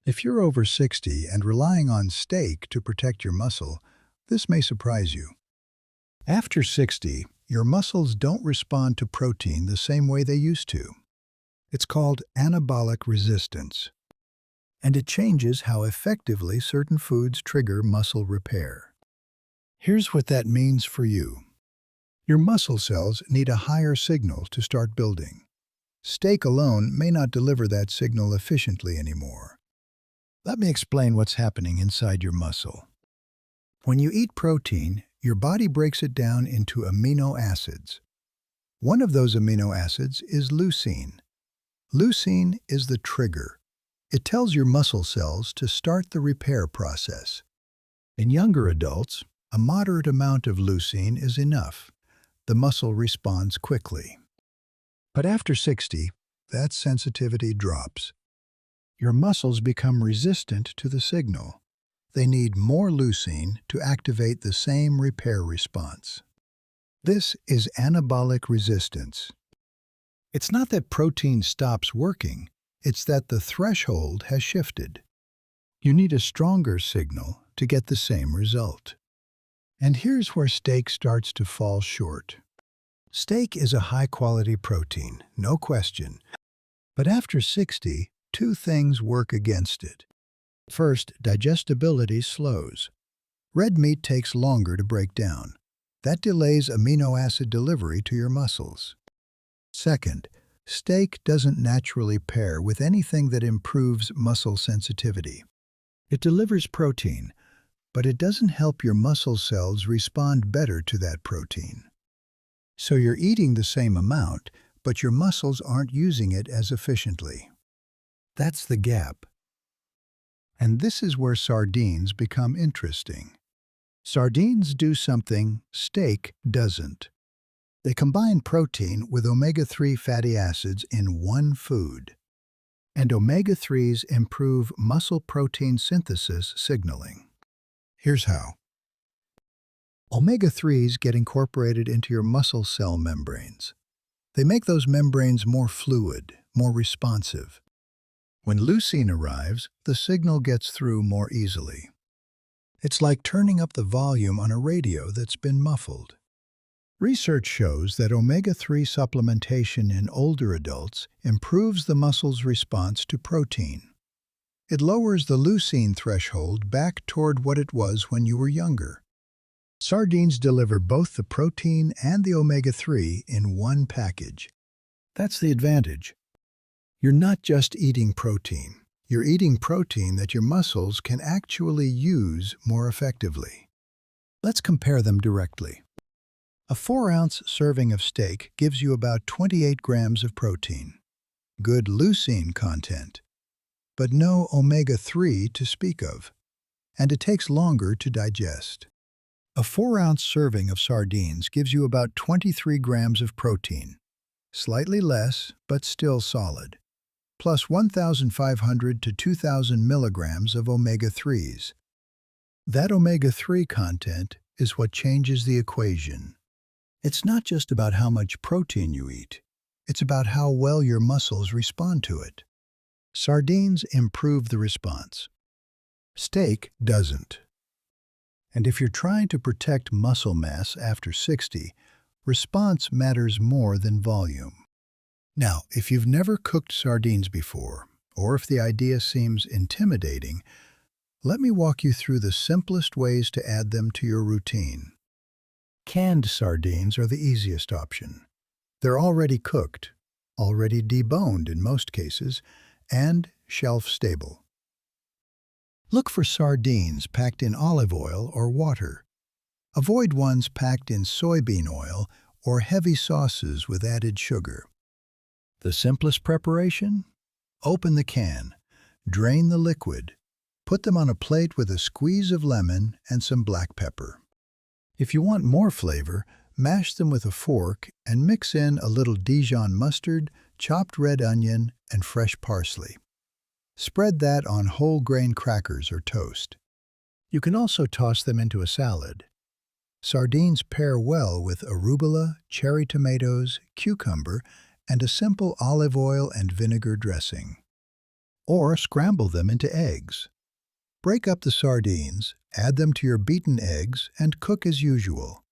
If you're over 60 and relying on steak to protect your muscle, this may surprise you. After 60, your muscles don't respond to protein the same way they used to. It's called anabolic resistance, and it changes how effectively certain foods trigger muscle repair. Here's what that means for you. Your muscle cells need a higher signal to start building. Steak alone may not deliver that signal efficiently anymore. Let me explain what's happening inside your muscle. When you eat protein, your body breaks it down into amino acids. One of those amino acids is leucine. Leucine is the trigger. It tells your muscle cells to start the repair process. In younger adults, a moderate amount of leucine is enough. The muscle responds quickly. But after 60, that sensitivity drops. Your muscles become resistant to the signal. They need more leucine to activate the same repair response. This is anabolic resistance. It's not that protein stops working, it's that the threshold has shifted. You need a stronger signal to get the same result. And here's where steak starts to fall short. Steak is a high-quality protein, no question. But after 60, two things work against it. First, digestibility slows. Red meat takes longer to break down. That delays amino acid delivery to your muscles. Second, steak doesn't naturally pair with anything that improves muscle sensitivity. It delivers protein, but it doesn't help your muscle cells respond better to that protein. So you're eating the same amount, but your muscles aren't using it as efficiently. That's the gap. And this is where sardines become interesting. Sardines do something steak doesn't. They combine protein with omega-3 fatty acids in one food. And omega-3s improve muscle protein synthesis signaling. Here's how. Omega-3s get incorporated into your muscle cell membranes. They make those membranes more fluid, more responsive. When leucine arrives, the signal gets through more easily. It's like turning up the volume on a radio that's been muffled. Research shows that omega-3 supplementation in older adults improves the muscle's response to protein. It lowers the leucine threshold back toward what it was when you were younger. Sardines deliver both the protein and the omega-3 in one package. That's the advantage. You're not just eating protein. You're eating protein that your muscles can actually use more effectively. Let's compare them directly. A 4-ounce serving of steak gives you about 28 grams of protein. Good leucine content, but no omega-3 to speak of, and it takes longer to digest. A 4-ounce serving of sardines gives you about 23 grams of protein, slightly less, but still solid, plus 1,500 to 2,000 milligrams of omega-3s. That omega-3 content is what changes the equation. It's not just about how much protein you eat. It's about how well your muscles respond to it. Sardines improve the response. Steak doesn't. And if you're trying to protect muscle mass after 60, response matters more than volume. Now, if you've never cooked sardines before, or if the idea seems intimidating, let me walk you through the simplest ways to add them to your routine. Canned sardines are the easiest option. They're already cooked, already deboned in most cases, and shelf-stable. Look for sardines packed in olive oil or water. Avoid ones packed in soybean oil or heavy sauces with added sugar. The simplest preparation? Open the can, drain the liquid, put them on a plate with a squeeze of lemon and some black pepper. If you want more flavor, mash them with a fork and mix in a little Dijon mustard, chopped red onion, and fresh parsley. Spread that on whole grain crackers or toast. You can also toss them into a salad. Sardines pair well with arugula, cherry tomatoes, cucumber, and a simple olive oil and vinegar dressing. or scramble them into eggs. Break up the sardines, add them to your beaten eggs, and cook as usual.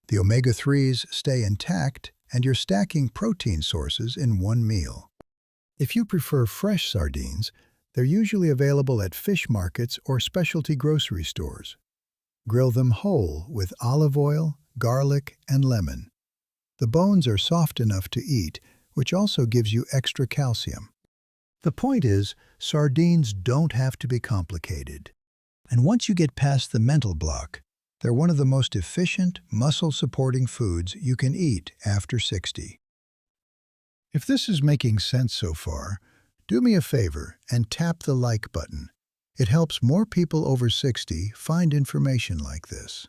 The omega-3s stay intact, and you're stacking protein sources in one meal. If you prefer fresh sardines, they're usually available at fish markets or specialty grocery stores. Grill them whole with olive oil, garlic, and lemon. The bones are soft enough to eat, which also gives you extra calcium. The point is, sardines don't have to be complicated. And once you get past the mental block, they're one of the most efficient, muscle-supporting foods you can eat after 60. If this is making sense so far, do me a favor and tap the like button. It helps more people over 60 find information like this.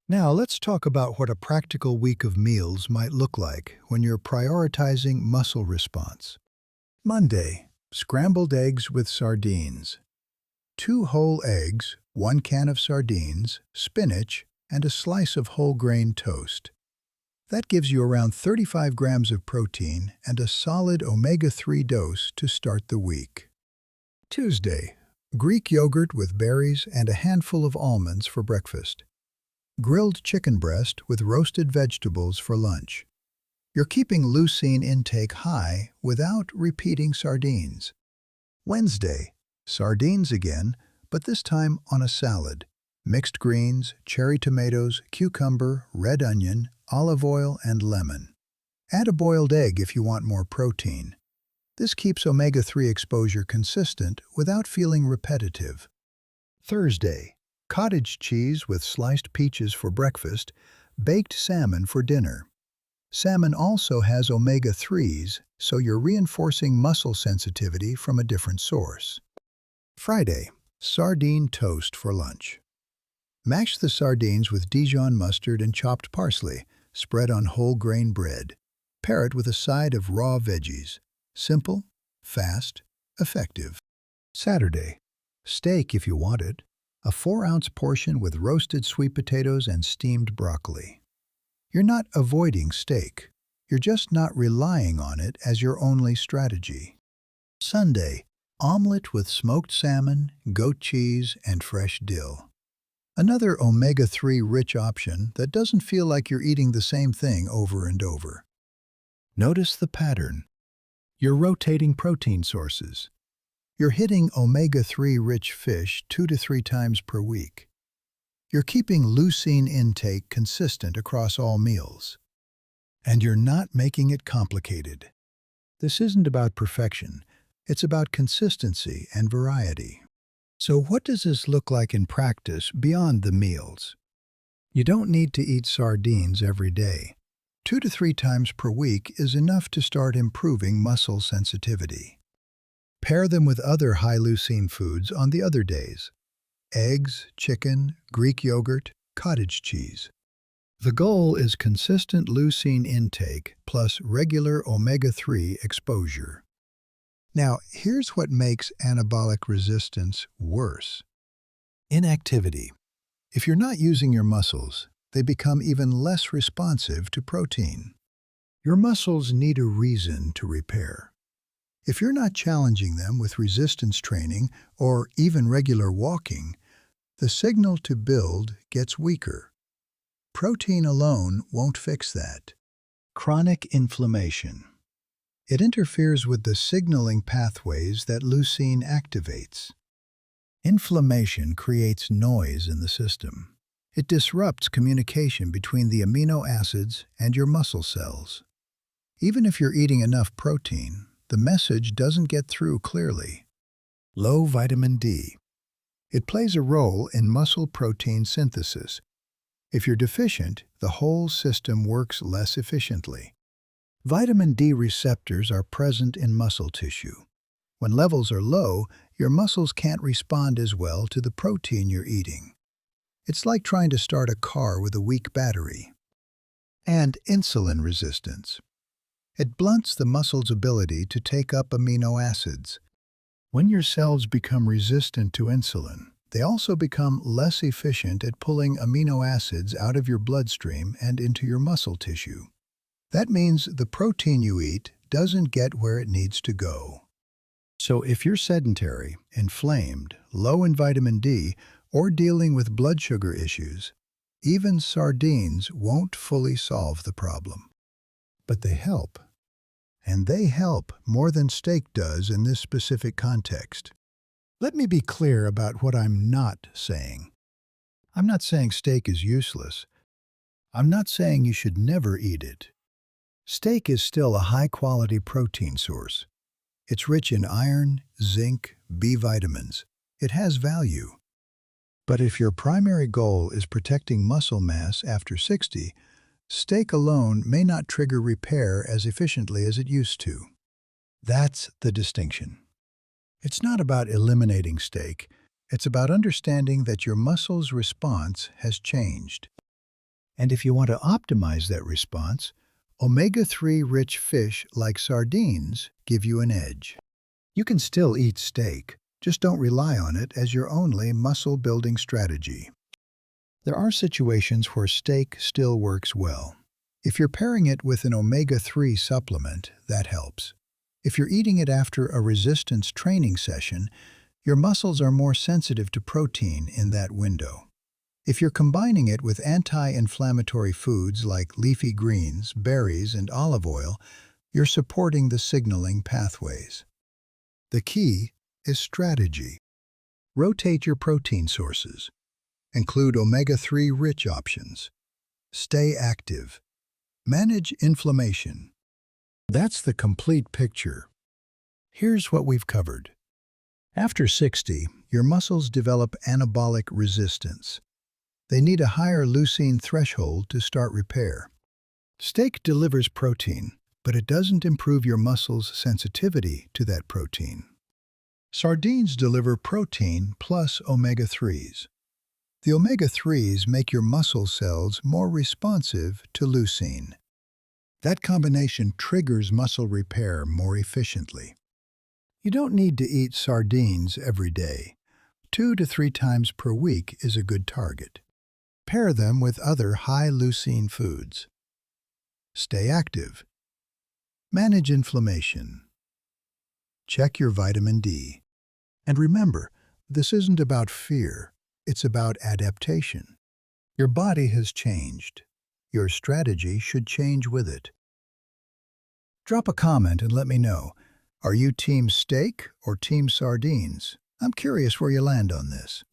Now let's talk about what a practical week of meals might look like when you're prioritizing muscle response. Monday, scrambled eggs with sardines. 2 whole eggs, 1 can of sardines, spinach, and a slice of whole grain toast. That gives you around 35 grams of protein and a solid omega-3 dose to start the week. Tuesday, Greek yogurt with berries and a handful of almonds for breakfast. Grilled chicken breast with roasted vegetables for lunch. You're keeping leucine intake high without repeating sardines. Wednesday, sardines again, but this time on a salad. Mixed greens, cherry tomatoes, cucumber, red onion, olive oil, and lemon. Add a boiled egg if you want more protein. This keeps omega-3 exposure consistent without feeling repetitive. Thursday, cottage cheese with sliced peaches for breakfast, baked salmon for dinner. Salmon also has omega-3s, so you're reinforcing muscle sensitivity from a different source. Friday, sardine toast for lunch. Mash the sardines with Dijon mustard and chopped parsley, spread on whole grain bread. Pair it with a side of raw veggies. Simple, fast, effective. Saturday, steak if you want it. A 4-ounce portion with roasted sweet potatoes and steamed broccoli. You're not avoiding steak. You're just not relying on it as your only strategy. Sunday, omelet with smoked salmon, goat cheese, and fresh dill. Another omega-3 rich option that doesn't feel like you're eating the same thing over and over. Notice the pattern. You're rotating protein sources. You're hitting omega-3 rich fish 2 to 3 times per week. You're keeping leucine intake consistent across all meals. And you're not making it complicated. This isn't about perfection. It's about consistency and variety. So what does this look like in practice beyond the meals? You don't need to eat sardines every day. 2 to 3 times per week is enough to start improving muscle sensitivity. Pair them with other high leucine foods on the other days. Eggs, chicken, Greek yogurt, cottage cheese. The goal is consistent leucine intake plus regular omega-3 exposure. Now, here's what makes anabolic resistance worse. Inactivity. If you're not using your muscles, they become even less responsive to protein. Your muscles need a reason to repair. If you're not challenging them with resistance training or even regular walking, the signal to build gets weaker. Protein alone won't fix that. Chronic inflammation. It interferes with the signaling pathways that leucine activates. Inflammation creates noise in the system. It disrupts communication between the amino acids and your muscle cells. Even if you're eating enough protein, the message doesn't get through clearly. Low vitamin D. It plays a role in muscle protein synthesis. If you're deficient, the whole system works less efficiently. Vitamin D receptors are present in muscle tissue. When levels are low, your muscles can't respond as well to the protein you're eating. It's like trying to start a car with a weak battery. And insulin resistance. It blunts the muscle's ability to take up amino acids. When your cells become resistant to insulin, they also become less efficient at pulling amino acids out of your bloodstream and into your muscle tissue. That means the protein you eat doesn't get where it needs to go. So if you're sedentary, inflamed, low in vitamin D, or dealing with blood sugar issues, even sardines won't fully solve the problem. But they help. And they help more than steak does in this specific context. Let me be clear about what I'm not saying. I'm not saying steak is useless. I'm not saying you should never eat it. Steak is still a high-quality protein source. It's rich in iron, zinc, B vitamins. It has value. But if your primary goal is protecting muscle mass after 60, steak alone may not trigger repair as efficiently as it used to. That's the distinction. It's not about eliminating steak. It's about understanding that your muscle's response has changed. And if you want to optimize that response, omega-3 rich fish like sardines give you an edge. You can still eat steak, just don't rely on it as your only muscle-building strategy. There are situations where steak still works well. If you're pairing it with an omega-3 supplement, that helps. If you're eating it after a resistance training session, your muscles are more sensitive to protein in that window. If you're combining it with anti-inflammatory foods like leafy greens, berries, and olive oil, you're supporting the signaling pathways. The key is strategy. Rotate your protein sources. Include omega-3 rich options. Stay active. Manage inflammation. That's the complete picture. Here's what we've covered. After 60, your muscles develop anabolic resistance. They need a higher leucine threshold to start repair. Steak delivers protein, but it doesn't improve your muscles' sensitivity to that protein. Sardines deliver protein plus omega-3s. The omega-3s make your muscle cells more responsive to leucine. That combination triggers muscle repair more efficiently. You don't need to eat sardines every day. 2 to 3 times per week is a good target. Pair them with other high leucine foods. Stay active. Manage inflammation. Check your vitamin D. And remember, this isn't about fear, it's about adaptation. Your body has changed. Your strategy should change with it. Drop a comment and let me know. Are you team steak or team sardines? I'm curious where you land on this.